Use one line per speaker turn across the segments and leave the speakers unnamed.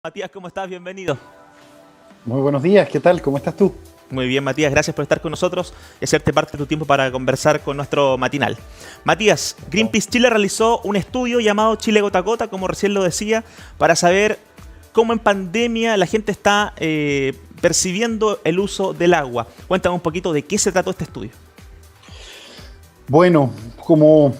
Matías, ¿cómo estás? Bienvenido.
Muy buenos días, ¿qué tal? ¿Cómo estás tú?
Muy bien, Matías, gracias por estar con nosotros y hacerte parte de tu tiempo para conversar con nuestro matinal. Matías, Greenpeace Chile realizó un estudio llamado Chile Gota a Gota, como recién lo decía, para saber cómo en pandemia la gente está percibiendo el uso del agua. Cuéntame un poquito de qué se trató este estudio.
Bueno, como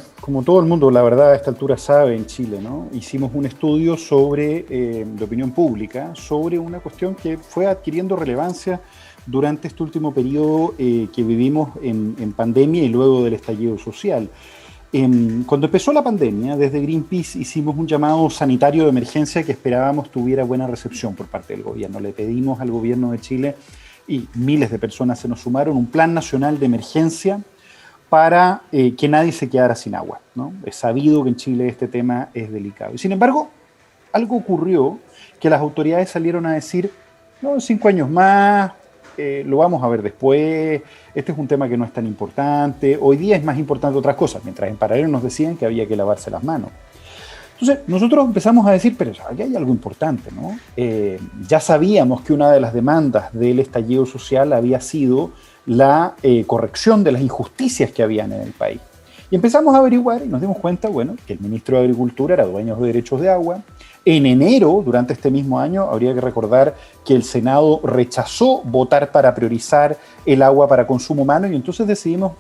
todo el mundo, la verdad, a esta altura sabe en Chile, ¿no? Hicimos un estudio de opinión pública sobre una cuestión que fue adquiriendo relevancia durante este último periodo que vivimos en pandemia y luego del estallido social. Cuando empezó la pandemia, desde Greenpeace hicimos un llamado sanitario de emergencia que esperábamos tuviera buena recepción por parte del gobierno. Le pedimos al gobierno de Chile, y miles de personas se nos sumaron, un plan nacional de emergencia para que nadie se quedara sin agua, ¿no? Es sabido que en Chile este tema es delicado. Y sin embargo, algo ocurrió que las autoridades salieron a decir, no, en 5 años más, lo vamos a ver después, este es un tema que no es tan importante, hoy día es más importante otras cosas, mientras en paralelo nos decían que había que lavarse las manos. Entonces, nosotros empezamos a decir, pero aquí hay algo importante, ¿no? Ya sabíamos que una de las demandas del estallido social había sido la corrección de las injusticias que habían en el país. Y empezamos a averiguar y nos dimos cuenta, bueno, que el ministro de Agricultura era dueño de derechos de agua. En enero, durante este mismo año, habría que recordar que el Senado rechazó votar para priorizar el agua para consumo humano y entonces decidimos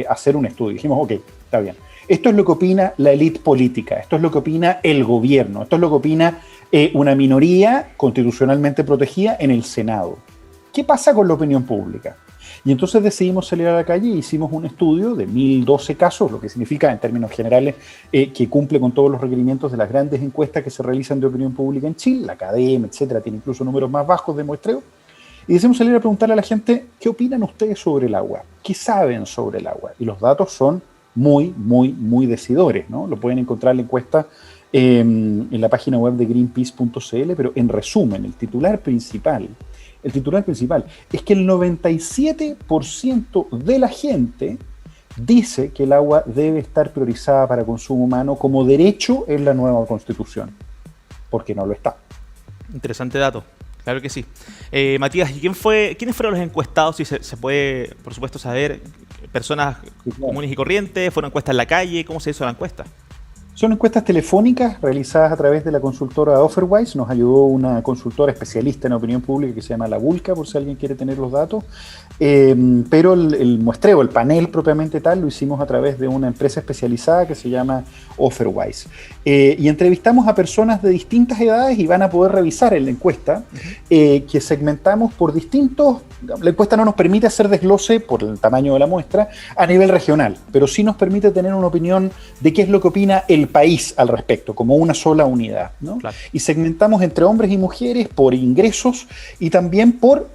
hacer un estudio. Dijimos, ok, está bien. Esto es lo que opina la élite política, esto es lo que opina el gobierno, esto es lo que opina una minoría constitucionalmente protegida en el Senado. ¿Qué pasa con la opinión pública? Y entonces decidimos salir a la calle y hicimos un estudio de 1012 casos, lo que significa en términos generales que cumple con todos los requerimientos de las grandes encuestas que se realizan de opinión pública en Chile, la Academia, etcétera, tiene incluso números más bajos de muestreo. Y decidimos salir a preguntarle a la gente, ¿qué opinan ustedes sobre el agua? ¿Qué saben sobre el agua? Y los datos son muy decidores, ¿no? Lo pueden encontrar la encuesta en la página web de greenpeace.cl, pero en resumen, el titular principal es que el 97% de la gente dice que el agua debe estar priorizada para consumo humano como derecho en la nueva Constitución, porque no lo está.
Interesante dato, claro que sí. Matías, ¿y quiénes fueron los encuestados? Si se puede, por supuesto, saber, personas comunes y corrientes, ¿fueron encuestas en la calle? ¿Cómo se hizo la encuesta?
Son encuestas telefónicas realizadas a través de la consultora Offerwise. Nos ayudó una consultora especialista en opinión pública que se llama La Vulca, por si alguien quiere tener los datos. Pero el muestreo, el panel propiamente tal, lo hicimos a través de una empresa especializada que se llama Offerwise. Y entrevistamos a personas de distintas edades y van a poder revisar en la encuesta que segmentamos por distintos. La encuesta no nos permite hacer desglose por el tamaño de la muestra a nivel regional, pero sí nos permite tener una opinión de qué es lo que opina el país al respecto, como una sola unidad, ¿no? Claro. Y segmentamos entre hombres y mujeres por ingresos y también por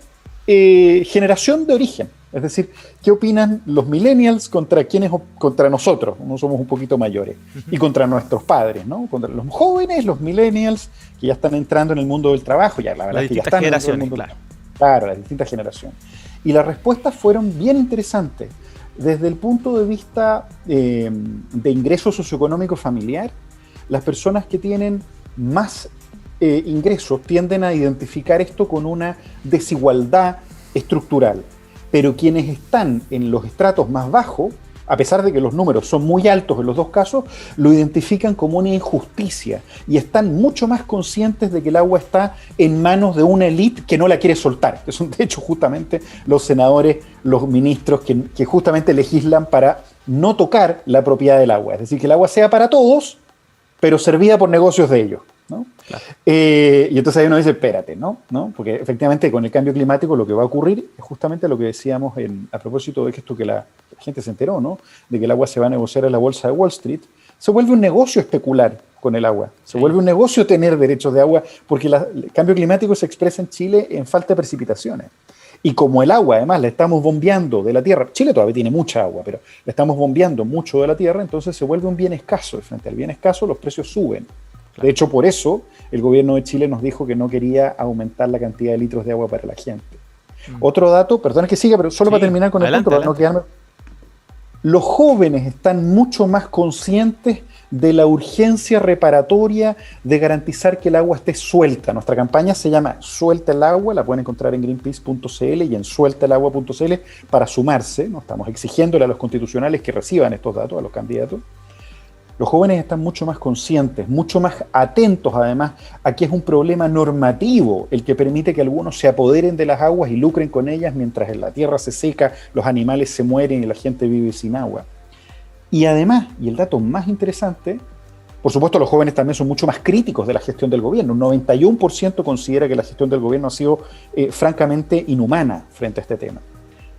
generación de origen. Es decir, ¿qué opinan los millennials contra nosotros? No somos un poquito mayores. Y contra nuestros padres, ¿no? Contra los jóvenes, los millennials, que ya están entrando en el mundo del trabajo, ya la verdad es que ya están en el mundo del trabajo. Claro, las distintas generaciones. Y las respuestas fueron bien interesantes. Desde el punto de vista de ingreso socioeconómico familiar, las personas que tienen más ingresos tienden a identificar esto con una desigualdad estructural. Pero quienes están en los estratos más bajos, a pesar de que los números son muy altos en los dos casos, lo identifican como una injusticia y están mucho más conscientes de que el agua está en manos de una élite que no la quiere soltar, que son de hecho justamente los senadores, los ministros que justamente legislan para no tocar la propiedad del agua, es decir, que el agua sea para todos, pero servida por negocios de ellos, ¿no? Claro. Y entonces ahí uno dice, espérate, ¿no? Porque efectivamente con el cambio climático lo que va a ocurrir es justamente lo que decíamos a propósito de que esto que la gente se enteró, ¿no? De que el agua se va a negociar en la bolsa de Wall Street, se vuelve un negocio especular con el agua, se vuelve un negocio tener derechos de agua, porque el cambio climático se expresa en Chile en falta de precipitaciones. Y como el agua, además, la estamos bombeando de la tierra, Chile todavía tiene mucha agua, pero la estamos bombeando mucho de la tierra, entonces se vuelve un bien escaso. Y frente al bien escaso, los precios suben. De hecho, por eso el gobierno de Chile nos dijo que no quería aumentar la cantidad de litros de agua para la gente. Otro dato, perdón que siga, pero solo para terminar con el punto, para no quedarme. Los jóvenes están mucho más conscientes de la urgencia reparatoria de garantizar que el agua esté suelta. Nuestra campaña se llama Suelta el Agua, la pueden encontrar en greenpeace.cl y en sueltaelagua.cl para sumarse. ¿No? Estamos exigiéndole a los constitucionales que reciban estos datos, a los candidatos. Los jóvenes están mucho más conscientes, mucho más atentos además a que es un problema normativo el que permite que algunos se apoderen de las aguas y lucren con ellas mientras en la tierra se seca, los animales se mueren y la gente vive sin agua. Y además, y el dato más interesante, por supuesto los jóvenes también son mucho más críticos de la gestión del gobierno. Un 91% considera que la gestión del gobierno ha sido francamente inhumana frente a este tema.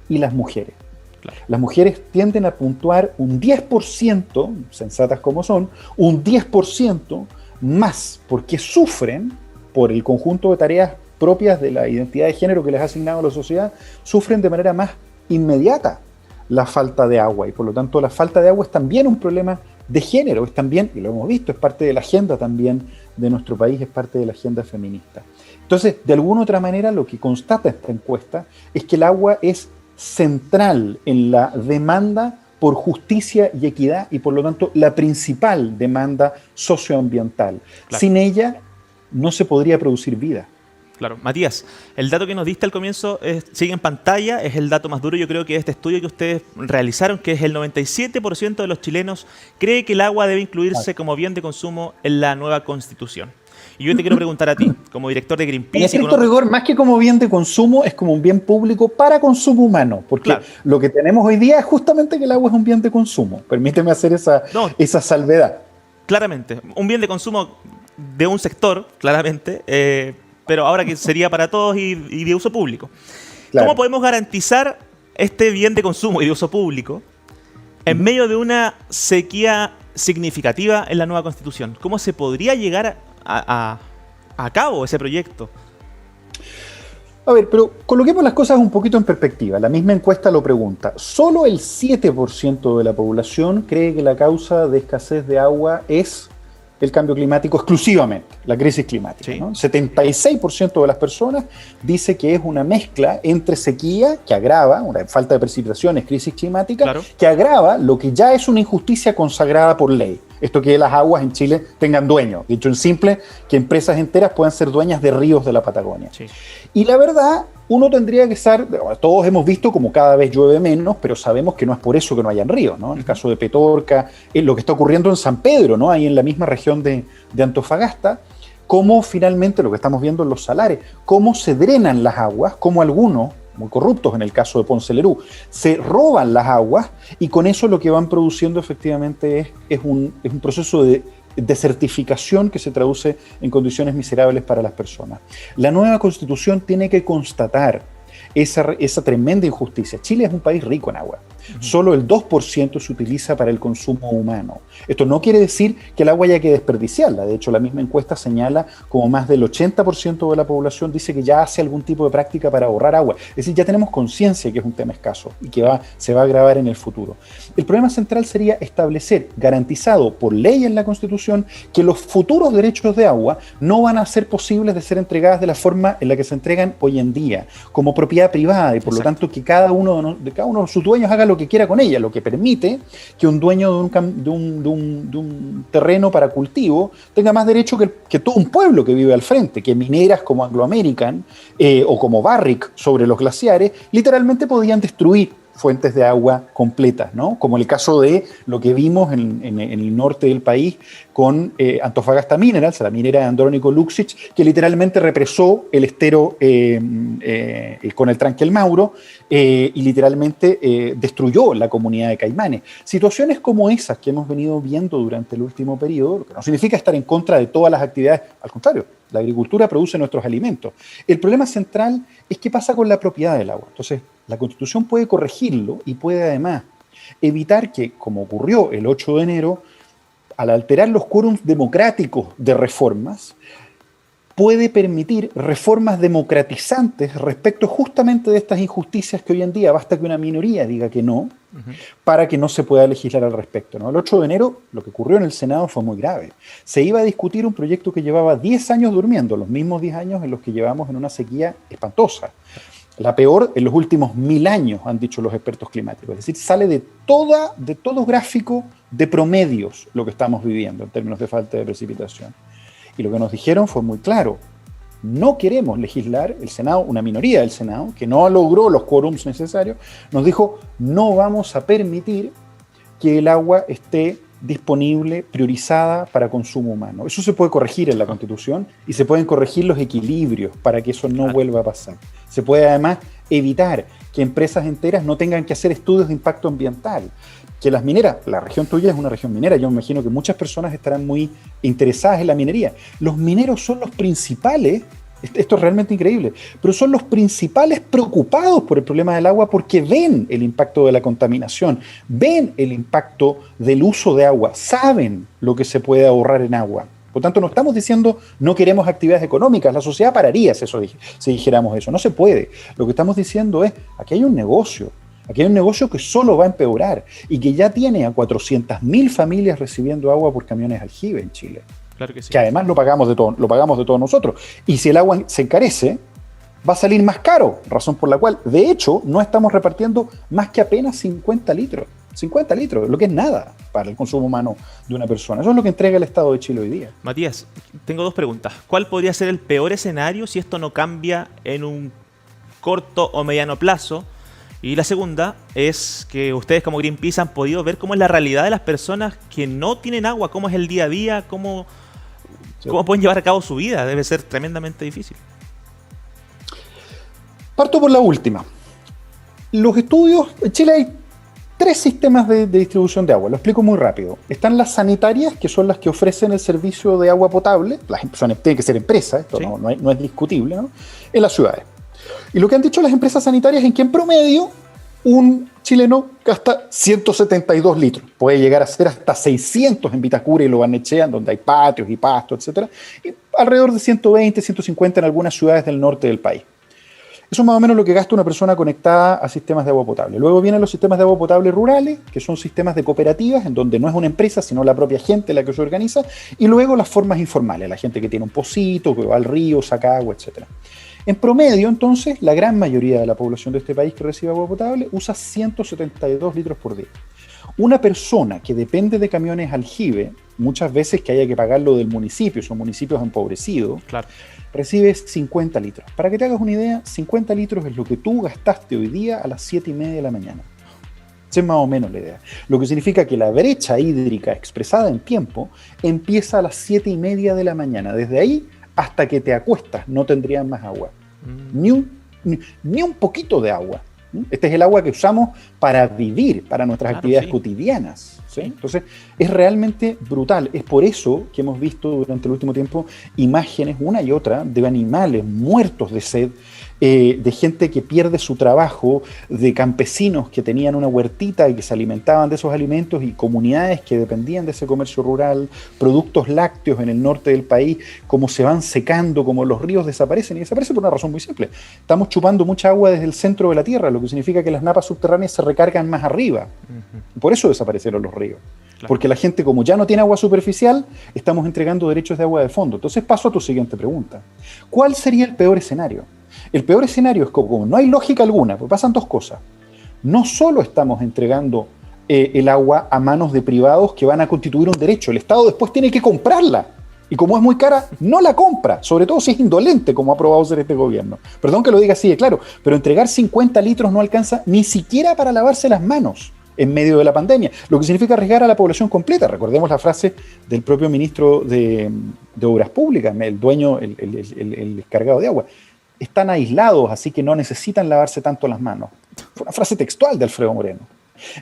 Y las mujeres. Claro. Las mujeres tienden a puntuar un 10%, sensatas como son, un 10% más, porque sufren por el conjunto de tareas propias de la identidad de género que les ha asignado la sociedad, sufren de manera más inmediata la falta de agua, y por lo tanto la falta de agua es también un problema de género, es también, y lo hemos visto, es parte de la agenda también de nuestro país, es parte de la agenda feminista. Entonces, de alguna u otra manera, lo que constata esta encuesta es que el agua es central en la demanda por justicia y equidad, y por lo tanto la principal demanda socioambiental. Claro. Sin ella no se podría producir vida.
Claro. Matías, el dato que nos diste al comienzo sigue en pantalla, es el dato más duro, yo creo que este estudio que ustedes realizaron, que es el 97% de los chilenos cree que el agua debe incluirse como bien de consumo en la nueva Constitución. Y yo te quiero preguntar a ti, como director de Greenpeace...
En estricto rigor, más que como bien de consumo, es como un bien público para consumo humano, porque claro, lo que tenemos hoy día es justamente que el agua es un bien de consumo. Permíteme hacer esa salvedad.
Claramente, un bien de consumo de un sector, claramente, pero ahora que sería para todos y de uso público. Claro. ¿Cómo podemos garantizar este bien de consumo y de uso público en medio de una sequía significativa en la nueva Constitución? ¿Cómo se podría llegar a cabo ese proyecto?
A ver, pero coloquemos las cosas un poquito en perspectiva. La misma encuesta lo pregunta. Solo el 7% de la población cree que la causa de escasez de agua es el cambio climático exclusivamente, la crisis climática. Sí. ¿No? 76% de las personas dice que es una mezcla entre sequía, que agrava, una falta de precipitaciones, crisis climática, claro, que agrava lo que ya es una injusticia consagrada por ley. Esto que las aguas en Chile tengan dueños. Dicho en simple, que empresas enteras puedan ser dueñas de ríos de la Patagonia. Sí. Y la verdad, uno tendría que estar, todos hemos visto como cada vez llueve menos, pero sabemos que no es por eso que no hayan ríos, ¿no? En el caso de Petorca, lo que está ocurriendo en San Pedro, ¿no? Ahí en la misma región de Antofagasta, cómo finalmente lo que estamos viendo en los salares, cómo se drenan las aguas, cómo algunos, muy corruptos en el caso de Ponce Lerú, se roban las aguas y con eso lo que van produciendo efectivamente es un proceso de desertificación que se traduce en condiciones miserables para las personas. La nueva Constitución tiene que constatar esa tremenda injusticia. Chile es un país rico en agua. Solo el 2% se utiliza para el consumo humano. Esto no quiere decir que el agua haya que desperdiciarla. De hecho, la misma encuesta señala como más del 80% de la población dice que ya hace algún tipo de práctica para ahorrar agua. Es decir, ya tenemos conciencia que es un tema escaso y que se va a agravar en el futuro. El problema central sería establecer, garantizado por ley en la Constitución, que los futuros derechos de agua no van a ser posibles de ser entregadas de la forma en la que se entregan hoy en día, como propiedad privada, y por Exacto. Lo tanto que cada uno de sus dueños haga lo que quiera con ella, lo que permite que un dueño de un terreno para cultivo tenga más derecho que todo un pueblo que vive al frente, que mineras como Anglo American o como Barrick sobre los glaciares literalmente podían destruir fuentes de agua completas, ¿no? Como el caso de lo que vimos en el norte del país con Antofagasta Minerals, la minera de Andrónico Luksic, que literalmente represó el estero con el tranque El Mauro y literalmente destruyó la comunidad de Caimanes. Situaciones como esas que hemos venido viendo durante el último periodo, lo que no significa estar en contra de todas las actividades, al contrario, la agricultura produce nuestros alimentos. El problema central es qué pasa con la propiedad del agua. Entonces, la Constitución puede corregirlo y puede además evitar que, como ocurrió el 8 de enero, al alterar los quórums democráticos de reformas, puede permitir reformas democratizantes respecto justamente de estas injusticias que hoy en día basta que una minoría diga que no, para que no se pueda legislar al respecto, ¿no? El 8 de enero lo que ocurrió en el Senado fue muy grave. Se iba a discutir un proyecto que llevaba 10 años durmiendo, los mismos 10 años en los que llevamos en una sequía espantosa. La peor en los últimos 1000 años, han dicho los expertos climáticos. Es decir, sale de todo gráfico de promedios lo que estamos viviendo en términos de falta de precipitación. Y lo que nos dijeron fue muy claro. No queremos legislar, el Senado, una minoría del Senado, que no logró los quórums necesarios, nos dijo, no vamos a permitir que el agua esté disponible, priorizada para consumo humano. Eso se puede corregir en la Constitución y se pueden corregir los equilibrios para que eso no vuelva a pasar. Se puede además evitar que empresas enteras no tengan que hacer estudios de impacto ambiental. Que las mineras, la región tuya es una región minera, yo me imagino que muchas personas estarán muy interesadas en la minería. Los mineros son los principales, esto es realmente increíble, pero son los principales preocupados por el problema del agua porque ven el impacto de la contaminación, ven el impacto del uso de agua, saben lo que se puede ahorrar en agua. Por tanto, no estamos diciendo no queremos actividades económicas, la sociedad pararía si dijéramos eso, no se puede. Lo que estamos diciendo es, aquí hay un negocio que solo va a empeorar y que ya tiene a 400.000 familias recibiendo agua por camiones aljibe en Chile.
Claro que sí.
Que además lo pagamos de todos nosotros. Y si el agua se encarece, va a salir más caro, razón por la cual, de hecho, no estamos repartiendo más que apenas 50 litros. 50 litros, lo que es nada para el consumo humano de una persona. Eso es lo que entrega el Estado de Chile hoy día.
Matías, tengo dos preguntas. ¿Cuál podría ser el peor escenario si esto no cambia en un corto o mediano plazo? Y la segunda es que ustedes como Greenpeace han podido ver cómo es la realidad de las personas que no tienen agua, cómo es el día a día, cómo pueden llevar a cabo su vida. Debe ser tremendamente difícil.
Parto por la última. Los estudios, en Chile hay 3 sistemas de distribución de agua, lo explico muy rápido. Están las sanitarias, que son las que ofrecen el servicio de agua potable, tienen que ser empresas, esto ¿sí? no es discutible, ¿no? En las ciudades. Y lo que han dicho las empresas sanitarias es que en promedio un chileno gasta 172 litros. Puede llegar a ser hasta 600 en Vitacura y Lo Barnechea, donde hay patios y pastos, etc. Y alrededor de 120, 150 en algunas ciudades del norte del país. Eso es más o menos lo que gasta una persona conectada a sistemas de agua potable. Luego vienen los sistemas de agua potable rurales, que son sistemas de cooperativas, en donde no es una empresa, sino la propia gente la que se organiza. Y luego las formas informales, la gente que tiene un pocito, que va al río, saca agua, etc. En promedio, entonces, la gran mayoría de la población de este país que recibe agua potable usa 172 litros por día. Una persona que depende de camiones aljibe, muchas veces que haya que pagarlo del municipio, son municipios empobrecidos, claro, recibe 50 litros. Para que te hagas una idea, 50 litros es lo que tú gastaste hoy día a las 7:30 de la mañana. Esa es más o menos la idea. Lo que significa que la brecha hídrica expresada en tiempo empieza a las 7:30 de la mañana. Desde ahí hasta que te acuestas no tendrían más agua. Ni un poquito de agua. Este es el agua que usamos para vivir, para nuestras actividades cotidianas, ¿sí? Entonces, es realmente brutal. Es por eso que hemos visto durante el último tiempo imágenes, una y otra, de animales muertos de sed, de gente que pierde su trabajo, de campesinos que tenían una huertita y que se alimentaban de esos alimentos y comunidades que dependían de ese comercio rural, productos lácteos en el norte del país, cómo se van secando, cómo los ríos desaparecen, y desaparecen por una razón muy simple. Estamos chupando mucha agua desde el centro de la tierra, lo que significa que las napas subterráneas se recargan más arriba. Por eso desaparecieron los ríos. Claro. Porque la gente, como ya no tiene agua superficial, estamos entregando derechos de agua de fondo. Entonces paso a tu siguiente pregunta. ¿Cuál sería el peor escenario? El peor escenario es como no hay lógica alguna, porque pasan dos cosas. No solo estamos entregando el agua a manos de privados que van a constituir un derecho, el Estado después tiene que comprarla. Y como es muy cara, no la compra, sobre todo si es indolente, como ha probado ser este gobierno. Perdón que lo diga así de claro, pero entregar 50 litros no alcanza ni siquiera para lavarse las manos en medio de la pandemia, lo que significa arriesgar a la población completa. Recordemos la frase del propio ministro de Obras Públicas, el dueño, el descargado de agua. Están aislados, así que no necesitan lavarse tanto las manos. Fue una frase textual de Alfredo Moreno.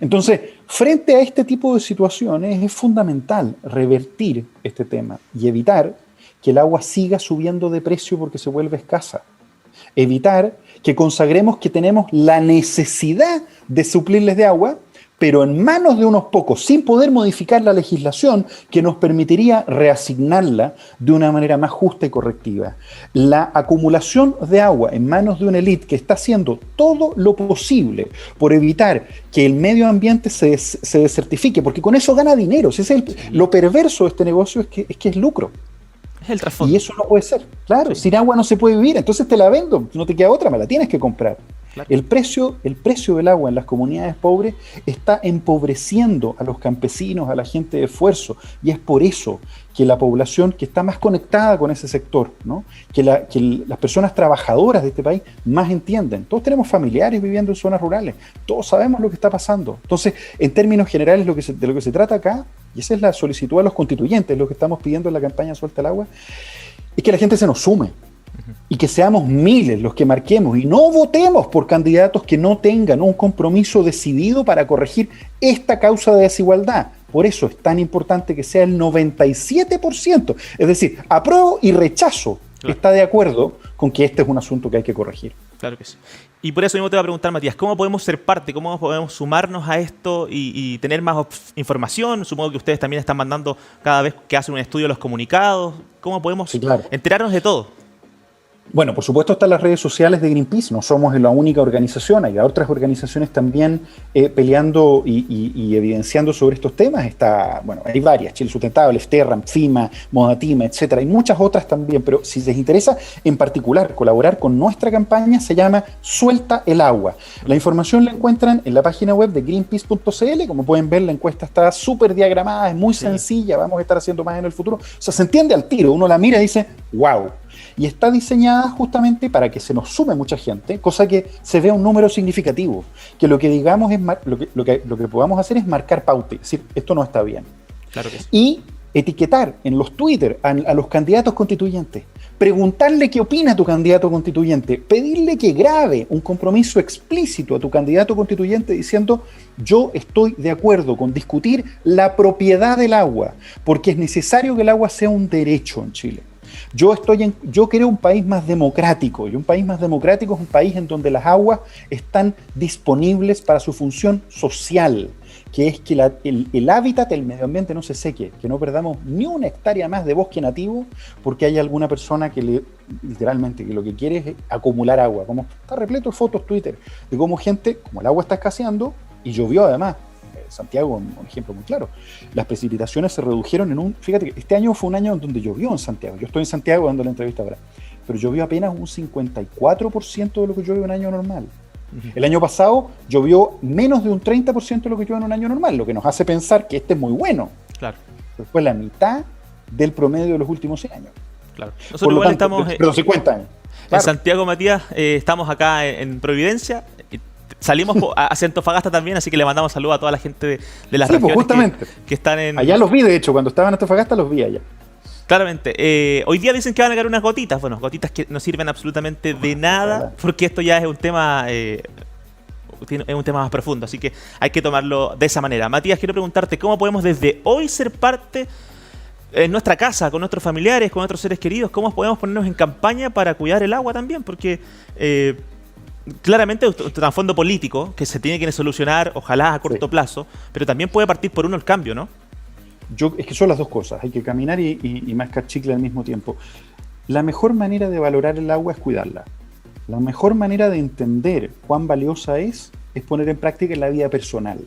Entonces, frente a este tipo de situaciones es fundamental revertir este tema y evitar que el agua siga subiendo de precio porque se vuelve escasa. Evitar que consagremos que tenemos la necesidad de suplirles de agua, pero en manos de unos pocos, sin poder modificar la legislación que nos permitiría reasignarla de una manera más justa y correctiva. La acumulación de agua en manos de una élite que está haciendo todo lo posible por evitar que el medio ambiente se desertifique, porque con eso gana dinero. Lo perverso de este negocio es que es lucro.
Es el
Y
trasfondo.
eso no puede ser. Claro,
Sí,
sin agua no se puede vivir, entonces te la vendo, no te queda otra, me la tienes que comprar.
claro.
El precio del agua en las comunidades pobres está empobreciendo a los campesinos, a la gente de esfuerzo, y es por eso que la población que está más conectada con ese sector, ¿no? Las personas trabajadoras de este país más entienden. Todos tenemos familiares viviendo en zonas rurales, todos sabemos lo que está pasando. Entonces, en términos generales, de lo que se trata acá, y esa es la solicitud a los constituyentes, lo que estamos pidiendo en la campaña Suelta el Agua, es que la gente se nos sume y que seamos miles los que marquemos y no votemos por candidatos que no tengan un compromiso decidido para corregir esta causa de desigualdad. Por eso es tan importante que sea el 97%, es decir, apruebo y rechazo,
Claro.
está de acuerdo con que este es un asunto que hay que corregir.
Claro que sí. Y por eso mismo te voy a preguntar, Matías, ¿cómo podemos ser parte? ¿Cómo podemos sumarnos a esto y tener más información? Supongo que ustedes también están mandando cada vez que hacen un estudio los comunicados. ¿Cómo podemos
Sí, claro.
enterarnos de todo?
Bueno, por supuesto están las redes sociales de Greenpeace, no somos la única organización, hay otras organizaciones también peleando y evidenciando sobre estos temas. Hay varias, Chile Sustentable, Sterram, FIMA, Modatima, etcétera, hay muchas otras también, pero si les interesa en particular colaborar con nuestra campaña, se llama Suelta el Agua. La información la encuentran en la página web de greenpeace.cl, como pueden ver la encuesta está súper diagramada, es muy sencilla, vamos a estar haciendo más en el futuro, o sea, se entiende al tiro, uno la mira y dice, wow. Y está diseñada justamente para que se nos sume mucha gente, cosa que se vea un número significativo, que lo que digamos es lo que podamos hacer es marcar pauta, es decir, esto no está bien.
Claro que sí.
Y etiquetar en los Twitter a los candidatos constituyentes, preguntarle qué opina tu candidato constituyente, pedirle que grabe un compromiso explícito a tu candidato constituyente diciendo yo estoy de acuerdo con discutir la propiedad del agua, porque es necesario que el agua sea un derecho en Chile. Yo quiero un país más democrático, y un país más democrático es un país en donde las aguas están disponibles para su función social, que es que el hábitat, el medio ambiente no se seque, que no perdamos ni una hectárea más de bosque nativo porque hay alguna persona que literalmente que lo que quiere es acumular agua, como está repleto de fotos Twitter, de cómo gente, como el agua está escaseando, y llovió además, Santiago, un ejemplo muy claro. Las precipitaciones se redujeron fíjate que este año fue un año en donde llovió en Santiago. Yo estoy en Santiago dando la entrevista ahora, pero llovió apenas un 54% de lo que llueve en un año normal. El año pasado llovió menos de un 30% de lo que llueve en un año normal, lo que nos hace pensar que este es muy bueno.
Claro.
Pero fue la mitad del promedio de los últimos 100 años.
Claro. Nosotros
Por lo
igual
tanto,
estamos
pero 50 años.
en
Claro.
Santiago, Matías, estamos acá en Providencia. Salimos hacia Antofagasta también, así que le mandamos saludos a toda la gente de las
Sí, pues
regiones
justamente.
que están en...
Allá los vi, de hecho, cuando estaba en Antofagasta los vi allá.
Claramente. Hoy día dicen que van a caer unas gotitas. Bueno, gotitas que no sirven absolutamente de nada, porque esto ya es un tema... es un tema más profundo, así que hay que tomarlo de esa manera. Matías, quiero preguntarte, ¿cómo podemos desde hoy ser parte en nuestra casa, con nuestros familiares, con nuestros seres queridos? ¿Cómo podemos ponernos en campaña para cuidar el agua también? Porque claramente es un trasfondo político que se tiene que solucionar, ojalá a corto plazo, pero también puede partir por uno el cambio, ¿no?
Es que son las dos cosas, hay que caminar y mascar chicle al mismo tiempo. La mejor manera de valorar el agua es cuidarla. La mejor manera de entender cuán valiosa es poner en práctica en la vida personal.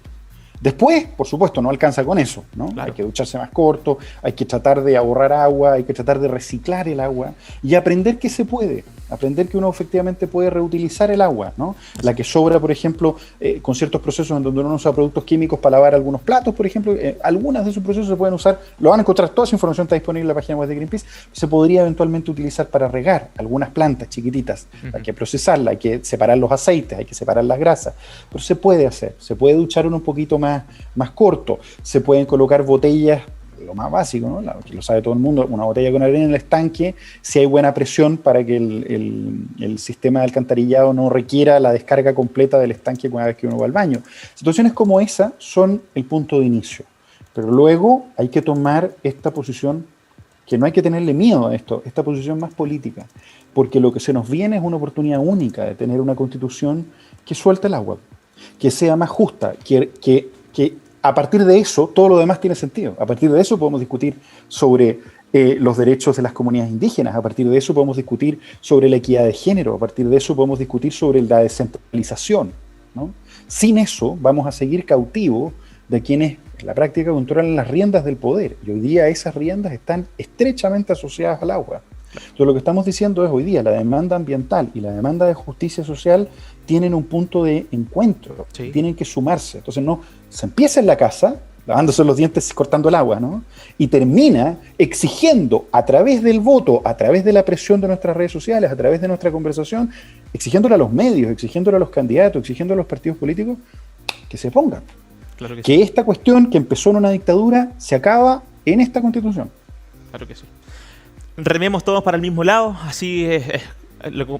Después, por supuesto, no alcanza con eso, ¿no?
Claro.
Hay que ducharse más corto, hay que tratar de ahorrar agua, hay que tratar de reciclar el agua y aprender que se puede, aprender que uno efectivamente puede reutilizar el agua, ¿no? La que sobra, por ejemplo, con ciertos procesos en donde uno usa productos químicos para lavar algunos platos, por ejemplo, algunas de esos procesos se pueden usar, lo van a encontrar, toda esa información está disponible en la página web de Greenpeace, se podría eventualmente utilizar para regar algunas plantas chiquititas, hay que procesarla, hay que separar los aceites, hay que separar las grasas, pero se puede hacer, se puede duchar uno un poquito más corto, se pueden colocar botellas, lo más básico, ¿no? Que lo sabe todo el mundo, una botella con arena en el estanque, si hay buena presión para que el sistema de alcantarillado no requiera la descarga completa del estanque cada vez que uno va al baño. Situaciones como esa son el punto de inicio, pero luego hay que tomar esta posición, que no hay que tenerle miedo a esto, esta posición más política, porque lo que se nos viene es una oportunidad única de tener una constitución que suelte el agua, que sea más justa, que a partir de eso todo lo demás tiene sentido. A partir de eso podemos discutir sobre los derechos de las comunidades indígenas, a partir de eso podemos discutir sobre la equidad de género, a partir de eso podemos discutir sobre la descentralización, ¿no? Sin eso vamos a seguir cautivos de quienes en la práctica controlan las riendas del poder, y hoy día esas riendas están estrechamente asociadas al agua. Entonces lo que estamos diciendo es, hoy día la demanda ambiental y la demanda de justicia social tienen un punto de encuentro,
Sí.
tienen que sumarse. Entonces no se empieza en la casa, lavándose los dientes, cortando el agua, ¿no? Y termina exigiendo a través del voto, a través de la presión de nuestras redes sociales, a través de nuestra conversación, exigiéndole a los medios, exigiéndole a los candidatos, exigiéndole a los partidos políticos que se pongan.
Claro que
Que
sí.
esta cuestión que empezó en una dictadura se acaba en esta Constitución.
Claro que sí. Rememos todos para el mismo lado, así es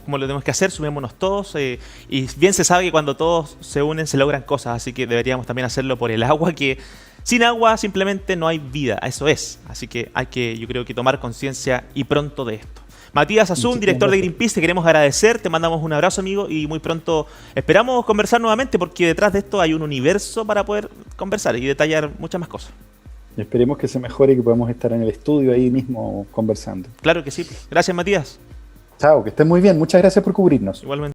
como lo tenemos que hacer, sumémonos todos, y bien se sabe que cuando todos se unen se logran cosas, así que deberíamos también hacerlo por el agua, que sin agua simplemente no hay vida, eso es, así que hay que, yo creo que tomar conciencia y pronto de esto. Matías Azun, director de Greenpeace, te queremos agradecer, te mandamos un abrazo, amigo, y muy pronto esperamos conversar nuevamente, porque detrás de esto hay un universo para poder conversar y detallar muchas más cosas.
Esperemos que se mejore y que podamos estar en el estudio ahí mismo conversando.
Claro que sí. Gracias, Matías.
Chao, que estén muy bien. Muchas gracias por cubrirnos.
Igualmente.